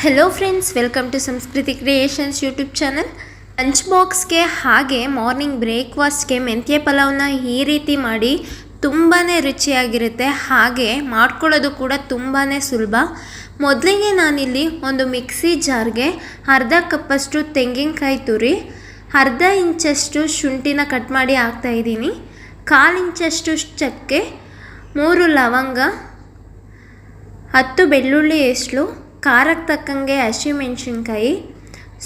Hello friends, welcome to ಸಂಸ್ಕೃತಿ creations YouTube channel. Lunch ಬಾಕ್ಸ್ಗೆ ಹಾಗೆ ಮಾರ್ನಿಂಗ್ ಬ್ರೇಕ್ಫಾಸ್ಟ್ಗೆ ಮೆಂತ್ಯ ಪಲಾವ್ನ ಈ ರೀತಿ ಮಾಡಿ ತುಂಬಾ ರುಚಿಯಾಗಿರುತ್ತೆ. ಹಾಗೆ ಮಾಡ್ಕೊಳ್ಳೋದು ಕೂಡ ತುಂಬಾ ಸುಲಭ. ಮೊದಲಿಗೆ ನಾನಿಲ್ಲಿ ಒಂದು ಮಿಕ್ಸಿ ಜಾರ್ಗೆ ಅರ್ಧ ಕಪ್ಪಷ್ಟು ತೆಂಗಿನಕಾಯಿ ತುರಿ, ಅರ್ಧ ಇಂಚಷ್ಟು ಶುಂಠಿನ ಕಟ್ ಮಾಡಿ ಹಾಕ್ತಾಯಿದ್ದೀನಿ, 1/4 ಇಂಚಷ್ಟು ಚಕ್ಕೆ, 3 ಲವಂಗ, 10 ಬೆಳ್ಳುಳ್ಳಿ ಎಸ್ಳು, ಖಾರಕ್ಕೆ ತಕ್ಕಂಗೆ ಹಸಿಮೆಣಸಿನ್ಕಾಯಿ,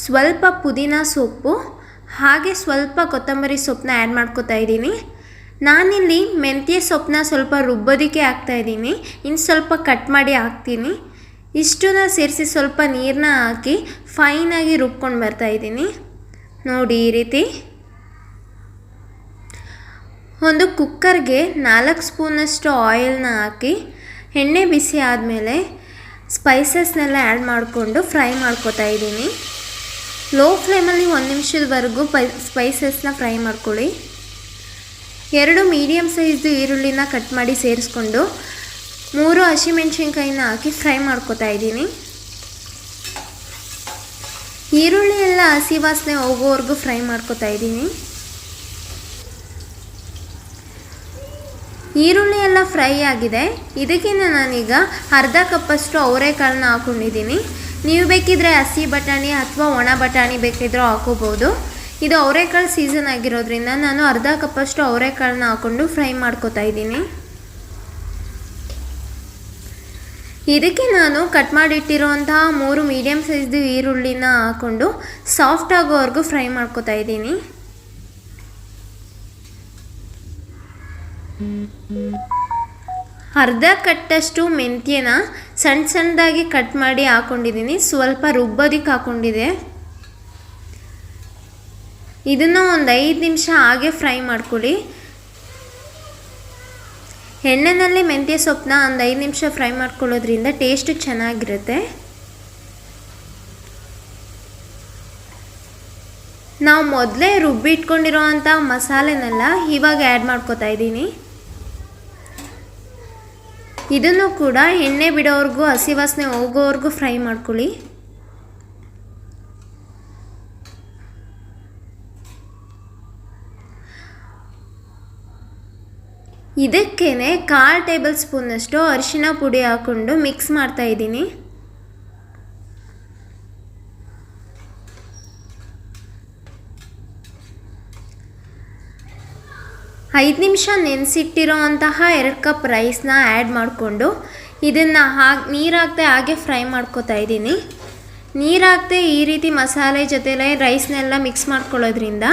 ಸ್ವಲ್ಪ ಪುದೀನ ಸೊಪ್ಪು, ಹಾಗೆ ಸ್ವಲ್ಪ ಕೊತ್ತಂಬರಿ ಸೊಪ್ಪನ್ನ ಆ್ಯಡ್ ಮಾಡ್ಕೋತಾ ಇದ್ದೀನಿ. ನಾನಿಲ್ಲಿ ಮೆಂತ್ಯ ಸೊಪ್ಪನ್ನ ಸ್ವಲ್ಪ ರುಬ್ಬೋದಕ್ಕೆ ಹಾಕ್ತಾಯಿದ್ದೀನಿ, ಇನ್ನು ಸ್ವಲ್ಪ ಕಟ್ ಮಾಡಿ ಹಾಕ್ತೀನಿ. ಇಷ್ಟನ್ನ ಸೇರಿಸಿ ಸ್ವಲ್ಪ ನೀರನ್ನ ಹಾಕಿ ಫೈನಾಗಿ ರುಬ್ಕೊಂಡು ಬರ್ತಾಯಿದ್ದೀನಿ. ನೋಡಿ, ಈ ರೀತಿ. ಒಂದು ಕುಕ್ಕರ್ಗೆ 4 ಸ್ಪೂನಷ್ಟು ಆಯಿಲ್ನ ಹಾಕಿ ಎಣ್ಣೆ ಬಿಸಿ ಆದಮೇಲೆ ಸ್ಪೈಸಸ್ನೆಲ್ಲ ಆ್ಯಡ್ ಮಾಡಿಕೊಂಡು ಫ್ರೈ ಮಾಡ್ಕೋತಾ ಇದ್ದೀನಿ. ಲೋ ಫ್ಲೇಮಲ್ಲಿ 1 ನಿಮಿಷದವರೆಗೂ ಸ್ಪೈಸಸ್ನ ಫ್ರೈ ಮಾಡ್ಕೊಳ್ಳಿ. 2 ಮೀಡಿಯಮ್ ಸೈಜ್ದು ಈರುಳ್ಳಿನ ಕಟ್ ಮಾಡಿ ಸೇರಿಸ್ಕೊಂಡು 3 ಹಸಿಮೆಣಸಿನ್ಕಾಯಿನ ಹಾಕಿ ಫ್ರೈ ಮಾಡ್ಕೋತಾ ಇದ್ದೀನಿ. ಈರುಳ್ಳಿ ಎಲ್ಲ ಹಸಿ ವಾಸನೆ ಹೋಗೋವರೆಗೂ ಫ್ರೈ ಮಾಡ್ಕೋತಾ ಇದ್ದೀನಿ. ಈರುಳ್ಳಿ ಎಲ್ಲ ಫ್ರೈ ಆಗಿದೆ. ಇದಕ್ಕೆ ನಾನೀಗ ಅರ್ಧ ಕಪ್ಪಷ್ಟು ಅವರೆಕಾಳನ್ನ ಹಾಕ್ಕೊಂಡಿದ್ದೀನಿ. ನೀವು ಬೇಕಿದ್ರೆ ಹಸಿ ಬಟಾಣಿ ಅಥವಾ ಒಣ ಬಟಾಣಿ ಬೇಕಿದ್ರೂ ಹಾಕೋಬೋದು. ಇದು ಅವರೆಕಾಳು ಸೀಸನ್ ಆಗಿರೋದ್ರಿಂದ ನಾನು ಅರ್ಧ ಕಪ್ಪಷ್ಟು ಅವರೆಕಾಳನ್ನ ಹಾಕ್ಕೊಂಡು ಫ್ರೈ ಮಾಡ್ಕೋತಾ ಇದ್ದೀನಿ. ಇದಕ್ಕೆ ನಾನು ಕಟ್ ಮಾಡಿಟ್ಟಿರೋಂತಹ 3 ಮೀಡಿಯಮ್ ಸೈಜ್ದು ಈರುಳ್ಳಿನ ಹಾಕ್ಕೊಂಡು ಸಾಫ್ಟ್ ಆಗೋವರೆಗೂ ಫ್ರೈ ಮಾಡ್ಕೋತಾ ಇದ್ದೀನಿ. ಅರ್ಧ ಕಟ್ಟಷ್ಟು ಮೆಂತ್ಯನ ಸಣ್ಣ ಸಣ್ಣದಾಗಿ ಕಟ್ ಮಾಡಿ ಹಾಕ್ಕೊಂಡಿದ್ದೀನಿ, ಸ್ವಲ್ಪ ರುಬ್ಬೋದಕ್ಕೆ ಹಾಕ್ಕೊಂಡಿದ್ದೆ. ಇದನ್ನು ಒಂದು 5 ನಿಮಿಷ ಹಾಗೆ ಫ್ರೈ ಮಾಡ್ಕೊಳ್ಳಿ. ಎಣ್ಣೆಯಲ್ಲಿ ಮೆಂತ್ಯ ಸೊಪ್ಪನ್ನ ಒಂದು 5 ನಿಮಿಷ ಫ್ರೈ ಮಾಡ್ಕೊಳ್ಳೋದ್ರಿಂದ ಟೇಸ್ಟು ಚೆನ್ನಾಗಿರುತ್ತೆ. ನಾವು ಮೊದಲೇ ರುಬ್ಬಿಟ್ಕೊಂಡಿರೋವಂಥ ಮಸಾಲೆನೆಲ್ಲ ಇವಾಗ ಆ್ಯಡ್ ಮಾಡ್ಕೋತಾ ಇದ್ದೀನಿ. ಇದನ್ನು ಕೂಡ ಎಣ್ಣೆ ಬಿಡೋವರೆಗೂ, ಹಸಿ ವಾಸನೆ ಹೋಗೋವರೆಗೂ ಫ್ರೈ ಮಾಡ್ಕೊಳ್ಳಿ. ಇದಕ್ಕೇ 1/4 ಟೇಬಲ್ ಸ್ಪೂನಷ್ಟು ಅರಿಶಿನ ಪುಡಿ ಹಾಕ್ಕೊಂಡು ಮಿಕ್ಸ್ ಮಾಡ್ತಾ ಇದ್ದೀನಿ. ಐದು ನಿಮಿಷ ನೆನೆಸಿಟ್ಟಿರೋ ಅಂತಹ 2 ಕಪ್ ರೈಸ್ನ ಆ್ಯಡ್ ಮಾಡಿಕೊಂಡು ಇದನ್ನು ನೀರು ಹಾಕ್ದೆ ಹಾಗೆ ಫ್ರೈ ಮಾಡ್ಕೋತಾ ಇದ್ದೀನಿ. ನೀರು ಹಾಕ್ದೆ ಈ ರೀತಿ ಮಸಾಲೆ ಜೊತೆಲೆ ರೈಸ್ನೆಲ್ಲ ಮಿಕ್ಸ್ ಮಾಡ್ಕೊಳ್ಳೋದ್ರಿಂದ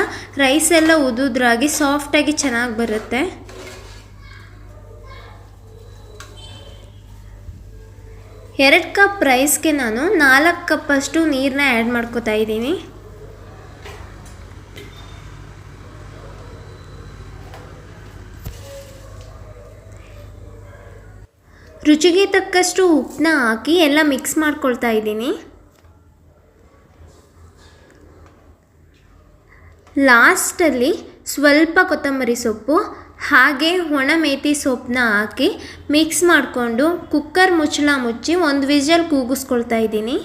ರೈಸ್ ಎಲ್ಲ ಉದುದ್ರಾಗಿ ಸಾಫ್ಟಾಗಿ ಚೆನ್ನಾಗಿ ಬರುತ್ತೆ. ಎರಡು ಕಪ್ ರೈಸ್ಗೆ ನಾನು 4 ಕಪ್ಪಷ್ಟು ನೀರನ್ನ ಆ್ಯಡ್ ಮಾಡ್ಕೋತಾ ಇದ್ದೀನಿ. ರುಚಿಗೆ ತಕ್ಕಷ್ಟು ಉಪ್ಪನ್ನ ಹಾಕಿ ಎಲ್ಲ ಮಿಕ್ಸ್ ಮಾಡ್ಕೊಳ್ತಾ ಇದ್ದೀನಿ. ಲಾಸ್ಟಲ್ಲಿ ಸ್ವಲ್ಪ ಕೊತ್ತಂಬರಿ ಸೊಪ್ಪು ಹಾಗೆ ಒಣ ಮೇಥಿ ಸೊಪ್ಪನ್ನ ಹಾಕಿ ಮಿಕ್ಸ್ ಮಾಡಿಕೊಂಡು ಕುಕ್ಕರ್ ಮುಚ್ಚಳ ಮುಚ್ಚಿ 1 ವಿಷಲ್ ಕೂಗಿಸ್ಕೊಳ್ತಾ ಇದ್ದೀನಿ.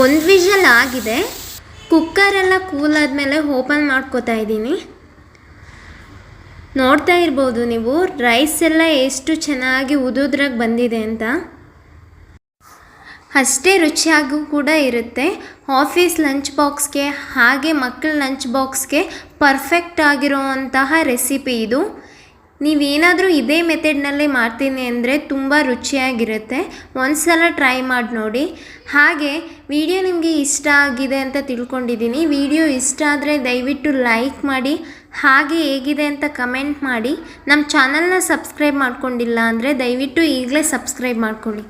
ಒಂದು ವಿಷಲ್ ಆಗಿದೆ. ಕುಕ್ಕರೆಲ್ಲ ಕೂಲ್ ಆದಮೇಲೆ ಓಪನ್ ಮಾಡ್ಕೋತಾ ಇದ್ದೀನಿ. ನೋಡ್ತಾ ಇರ್ಬೋದು ನೀವು, ರೈಸ್ ಎಲ್ಲ ಎಷ್ಟು ಚೆನ್ನಾಗಿ ಉದುದ್ರಾಗಿ ಬಂದಿದೆ ಅಂತ. ಅಷ್ಟೇ ರುಚಿಯಾಗೂ ಕೂಡ ಇರುತ್ತೆ. ಆಫೀಸ್ ಲಂಚ್ ಬಾಕ್ಸ್ಗೆ ಹಾಗೆ ಮಕ್ಕಳ ಲಂಚ್ ಬಾಕ್ಸ್ಗೆ ಪರ್ಫೆಕ್ಟ್ ಆಗಿರೋವಂತಹ ರೆಸಿಪಿ ಇದು. ನೀವೇನಾದರೂ ಇದೇ ಮೆಥಡ್ನಲ್ಲೇ ಮಾಡ್ತೀನಿ ಅಂದರೆ ತುಂಬ ರುಚಿಯಾಗಿರುತ್ತೆ. ಒಂದು ಸಲ ಟ್ರೈ ಮಾಡಿ ನೋಡಿ. ಹಾಗೆ ವಿಡಿಯೋ ನಿಮಗೆ ಇಷ್ಟ ಆಗಿದೆ ಅಂತ ತಿಳ್ಕೊಂಡಿದ್ದೀನಿ. ವಿಡಿಯೋ ಇಷ್ಟ ಆದರೆ ದಯವಿಟ್ಟು ಲೈಕ್ ಮಾಡಿ, ಹಾಗೆ ಹೇಗಿದೆ ಅಂತ ಕಮೆಂಟ್ ಮಾಡಿ. ನಮ್ಮ ಚಾನಲ್ನ ಸಬ್ಸ್ಕ್ರೈಬ್ ಮಾಡ್ಕೊಂಡಿಲ್ಲ ಅಂದರೆ ದಯವಿಟ್ಟು ಈಗಲೇ ಸಬ್ಸ್ಕ್ರೈಬ್ ಮಾಡ್ಕೊಳ್ಳಿ.